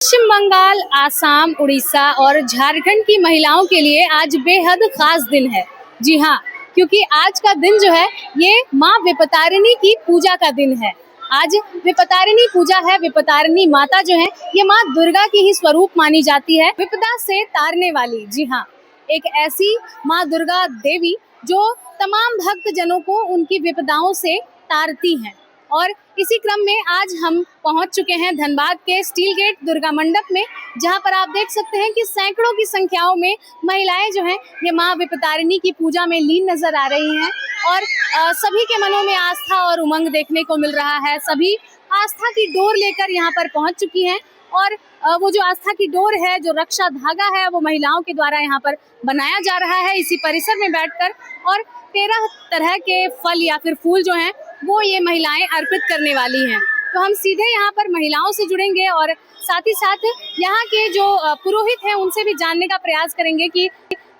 पश्चिम बंगाल, आसाम, उड़ीसा और झारखंड की महिलाओं के लिए आज बेहद खास दिन है। जी हाँ, क्योंकि आज का दिन जो है ये माँ विपतारिणी की पूजा का दिन है। आज विपतारिणी पूजा है। विपतारिणी माता जो है ये माँ दुर्गा की ही स्वरूप मानी जाती है, विपदा से तारने वाली। जी हाँ, एक ऐसी माँ दुर्गा देवी जो तमाम भक्त जनों को उनकी विपदाओं से तारती हैं। और इसी क्रम में आज हम पहुंच चुके हैं धनबाद के स्टील गेट दुर्गा मंडप में, जहां पर आप देख सकते हैं कि सैकड़ों की संख्याओं में महिलाएं जो हैं ये मां विपतारिणी की पूजा में लीन नजर आ रही हैं। और सभी के मनों में आस्था और उमंग देखने को मिल रहा है। सभी आस्था की डोर लेकर यहाँ पर पहुंच चुकी हैं और वो जो आस्था की डोर है, जो रक्षा धागा है, वो महिलाओं के द्वारा यहाँ पर बनाया जा रहा है इसी परिसर में बैठकर। और 13 तरह के फल या फिर फूल जो हैं वो ये महिलाएं अर्पित करने वाली हैं। तो हम सीधे यहाँ पर महिलाओं से जुड़ेंगे और साथ ही साथ यहाँ के जो पुरोहित हैं उनसे भी जानने का प्रयास करेंगे कि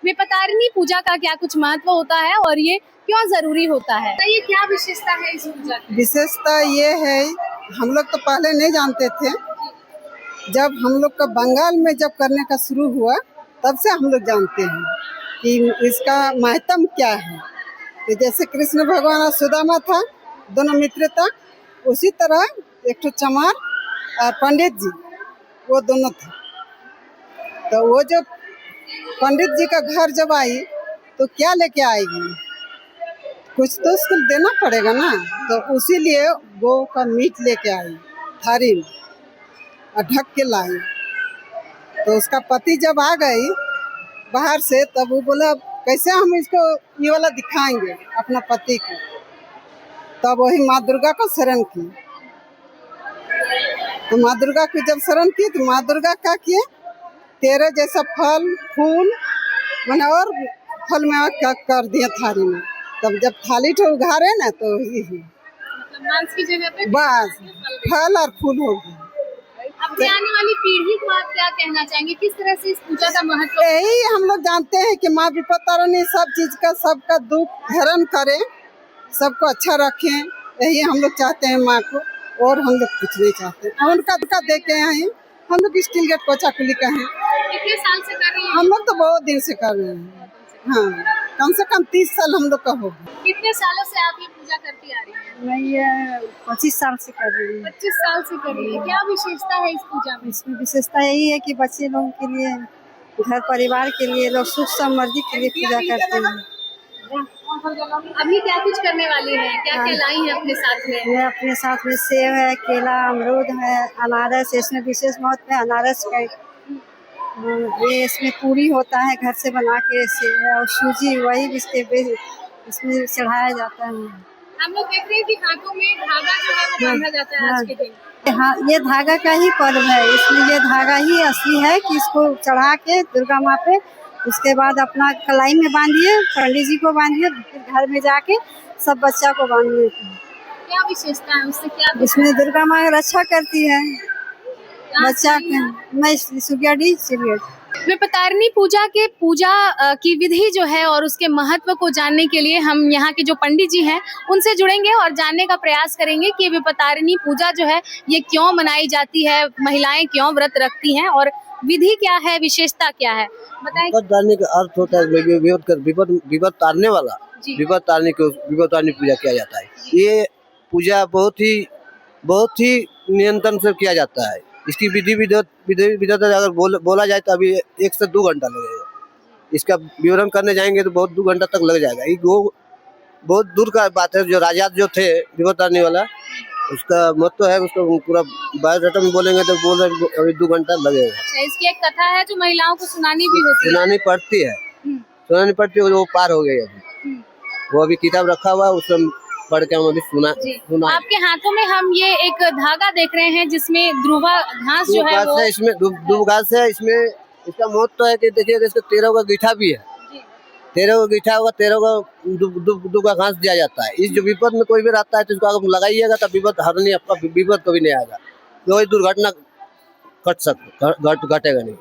विपतारिणी पूजा का क्या कुछ महत्व होता है और ये क्यों जरूरी होता है। तो ये क्या विशेषता है इस पूजा की? विशेषता ये है, हम लोग तो पहले नहीं जानते थे। जब हम लोग का बंगाल में जब करने का शुरू हुआ तब से हम लोग जानते हैं कि इसका महत्व क्या है। तो जैसे कृष्ण भगवान और सुदामा था, दोनों मित्र था, उसी तरह एक तो चमार और पंडित जी, वो दोनों थे। तो वो जब पंडित जी का घर जब आई तो क्या लेके आएगी, कुछ तो उसको देना पड़ेगा ना। तो उसी लिए गौ का मीट लेके आई थारी में और ढक के लाई। तो उसका पति जब आ गई बाहर से, तब वो बोला कैसे हम इसको ये वाला दिखाएंगे अपना पति को। तब वही माँ दुर्गा को शरण की। तो माँ दुर्गा को जब शरण की तो माँ दुर्गा क्या किए, 13 जैसा फल फूल मैंने और फल में क्या कर दिया थाली में। तब जब थाली तो उघारे ना तो मतलब मांस की जगह पे बस फल और फूल हो गए। अपने आने वाली पीढ़ी को आप क्या कहना चाहेंगे, किस तरह से इस पूजा का महत्व? यही हम लोग जानते हैं कि माँ विपतारिणी सब चीज का, सबका दुख हरण करे, सबको अच्छा रखें। यही हम लोग चाहते हैं माँ को, और हम लोग कुछ नहीं चाहते। उनका दे के आए हैं हम लोग। स्टील गेट कोचाकुली का है। कितने साल से कर रही हैं? हम लोग तो बहुत दिन से कर रहे हैं। हाँ, कम से कम 30 साल हम लोग का होगा। कितने सालों से आप ये पूजा करती आ रही हैं? मैं ये 25 साल से कर रही हूँ। 25 साल से कर रही है। क्या विशेषता है इस पूजा में? इसमें विशेषता यही है कि बच्चे लोगों के लिए, घर परिवार के लिए, लोग सुख समृद्धि के लिए पूजा करते हैं। अभी क्या कुछ करने वाली है, क्या क्या लाई है अपने साथ में? मैं अपने साथ में सेब है, केला, अमरूद है, अनारस। इसमें विशेष महत्व है अनारस का। ये इसमें पूरी होता है घर से बना के, और सूजी वही इसमें चढ़ाया जाता है। हम लोग देख रहे हैं कि हाथों में धागा जो है वो बांधा जाता है आज के दिन। हाँ, ये धागा का ही पर्व है। इसमें ये धागा ही असली है कि इसको चढ़ा के दुर्गा माँ पे, उसके बाद अपना कलाई में बांधिए, पंडित जी को बांधिए, फिर घर में जाके सब बच्चा को बांधिए। क्या विशेषता है उससे? क्या इसमें दुर्गा माँ रक्षा करती है बच्चा के। मैं सुगियाडी विपतारिणी पूजा के पूजा की विधि जो है और उसके महत्व को जानने के लिए हम यहाँ के जो पंडित जी हैं उनसे जुड़ेंगे और जानने का प्रयास करेंगे कि विपतारिणी पूजा जो है ये क्यों मनाई जाती है, महिलाएं क्यों व्रत रखती हैं और विधि क्या है, विशेषता क्या है, बताएं। विपत्तारिणी का अर्थ होता है विपद तारने वाला। विपत्तारिणी पूजा किया जाता है। ये पूजा बहुत ही नियंत्रण से किया जाता है। इसकी विधि विधान अगर बोला जाए तो अभी 1 से 2 घंटा लगेगा। इसका विवरण करने जाएंगे तो बहुत 2 घंटा तक लग जाएगा। ये बहुत दूर का बात है। जो राजा जो थे विपत्तारिणी वाला, उसका महत्व है। उसको पूरा बायोडाटा में बोलेंगे तो अभी 2 घंटा लगेगा। अच्छा, इसकी एक कथा है जो महिलाओं को सुनानी भी होती है। सुनानी पड़ती है। वो पार हो गई अभी। वो अभी किताब रखा हुआ है, उसमें पढ़ के हम अभी सुना। आपके हाथों में हम ये एक धागा देख रहे हैं जिसमें ध्रुवा घास जो है वो, इसमें दुब घास है। इसमें इसका महत्व है कि देखिए इसका 13 का गीठा भी है। 13 का गीठा होगा, 13 का दुब का घास दिया जाता है। इस जो विपद में कोई भी रहता है तो इसको अगर लगाइएगा तो विपद हरनी, आपका विपद कभी नहीं आएगा। कोई दुर्घटना घटेगा नहीं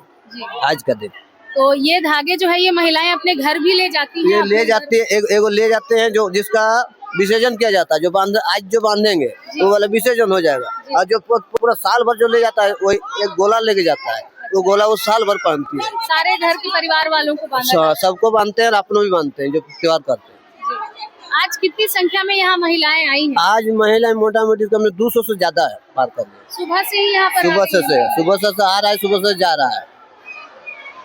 आज का दिन। तो ये धागे जो है ये महिलाएं अपने घर भी ले जाती हैं? ये ले जाती है। एगो ले जाते हैं जो जिसका विसर्जन किया जाता है। जो आज जो बांधेंगे वो वाला विसर्जन हो जाएगा, और जो पूरा साल भर जो ले जाता है वही एक गोला लेके जाता है। वो गोला वो साल भर पहनती है। सारे घर के परिवार वालों को बांधा जाता है। सबको बांधते हैं और अपनों भी बांधते हैं जो त्योहार करते हैं। आज कितनी संख्या में यहाँ महिलाएं आई हैं? आज महिलाएं मोटा मोटी कम 200 से ज्यादा है पार कर रही है। सुबह से ही यहाँ पर सुबह से आ रहा है, सुबह से जा रहा है।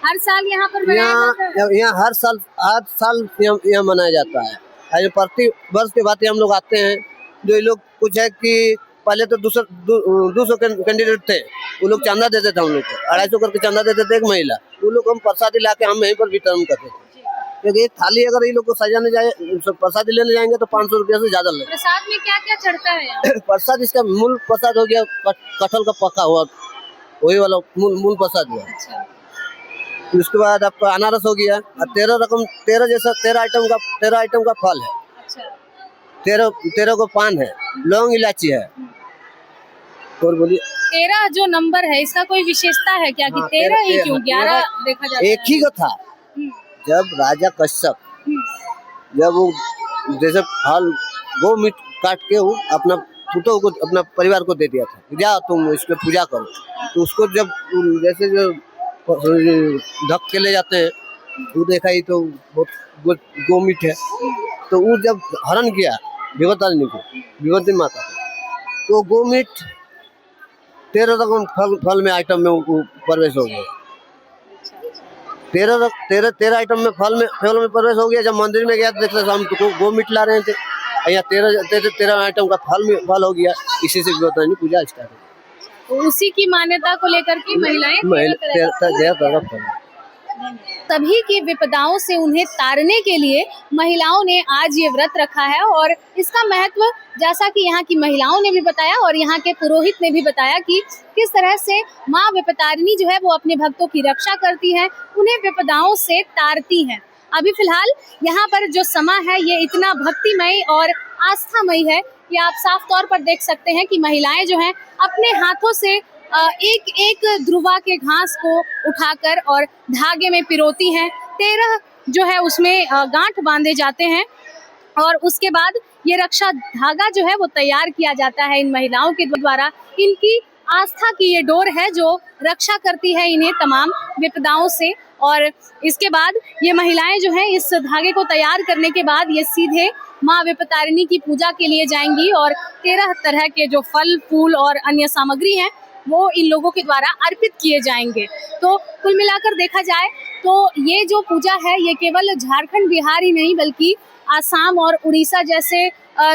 हर साल यहाँ पर मनाया जाता है? यहाँ हर साल यहाँ मनाया जाता है। प्रति वर्ष के बाद हम लोग आते हैं। जो ये लोग कुछ है कि पहले तो 200 कैंडिडेट थे, वो लोग चंदा देते थे हम लोग को, 250 करके चंदा देते थे एक महिला। वो लोग हम प्रसादी ला के हम यहीं पर वितरण करते थे, क्योंकि एक थाली अगर ये लोग को सजाने जाए प्रसाद लेने जाएंगे तो 500 रुपया से ज्यादा लगेगा। प्रसाद में क्या क्या चढ़ता है यहाँ? प्रसाद इसका मूल प्रसाद हो गया कटहल का पका हुआ, वही वाला मूल प्रसाद हुआ। अच्छा। उसके बाद आपका अनारस हो गया, और 13 आइटम का फल है। अच्छा। 13 को पान है, लौंग इलायची है। और बोलिए 13 जो नंबर है इसका कोई विशेषता है क्या कि 13 ही क्यों? 11 देखा जाता है। एक ही को था। जब राजा कश्यप जब वो जैसे फल वो मीट काट के वो अपना पुतों को अपना परिवार को दे दिया था, जा तुम इसमें पूजा करो। तो उसको जब जैसे जो ढक के ले जाते हैं, वो देखा ही तो बहुत गोमीट है। तो वो जब हरण किया विभूति माता को, तो गोमीट 13 रकम फल में आइटम में वो प्रवेश हो गया। 13 आइटम में फल में प्रवेश हो गया। जब मंदिर में गया तो देखते हम तो गोमीट ला रहे थे, यहाँ 13 आइटम का फल हो गया। इसी से विभूति पूजा स्टार्ट हुई। तो उसी की मान्यता को लेकर के महिलाएं सभी की विपदाओं से उन्हें तारने के लिए महिलाओं ने आज ये व्रत रखा है। और इसका महत्व जैसा कि यहाँ की महिलाओं ने भी बताया और यहाँ के पुरोहित ने भी बताया कि किस तरह से माँ विपतारिणी जो है वो अपने भक्तों की रक्षा करती है, उन्हें विपदाओं से तारती हैं। अभी फिलहाल यहाँ पर जो समा है ये इतना भक्तिमय और आस्थामयी है कि आप साफ तौर पर देख सकते हैं कि महिलाएं जो हैं अपने हाथों से एक एक ध्रुवा के घास को उठाकर और धागे में पिरोती हैं। 13 जो है उसमें गांठ बांधे जाते हैं और उसके बाद ये रक्षा धागा जो है वो तैयार किया जाता है इन महिलाओं के द्वारा। इनकी आस्था की ये डोर है जो रक्षा करती है इन्हें तमाम विपदाओं से। और इसके बाद ये महिलाएं जो हैं इस धागे को तैयार करने के बाद ये सीधे माँ विपतारिणी की पूजा के लिए जाएंगी और 13 तरह के जो फल फूल और अन्य सामग्री हैं वो इन लोगों के द्वारा अर्पित किए जाएंगे। तो कुल मिलाकर देखा जाए तो ये जो पूजा है ये केवल झारखंड बिहार ही नहीं बल्कि आसाम और उड़ीसा जैसे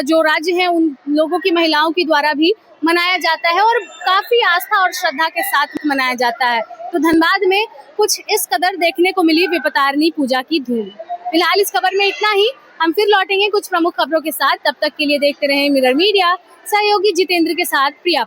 जो राज्य हैं उन लोगों की महिलाओं के द्वारा भी मनाया जाता है और काफी आस्था और श्रद्धा के साथ मनाया जाता है। तो धनबाद में कुछ इस कदर देखने को मिली विपतारिणी पूजा की धूम। फिलहाल इस खबर में इतना ही। हम फिर लौटेंगे कुछ प्रमुख खबरों के साथ। तब तक के लिए देखते रहें मिरर मीडिया। सहयोगी जितेंद्र के साथ प्रिया।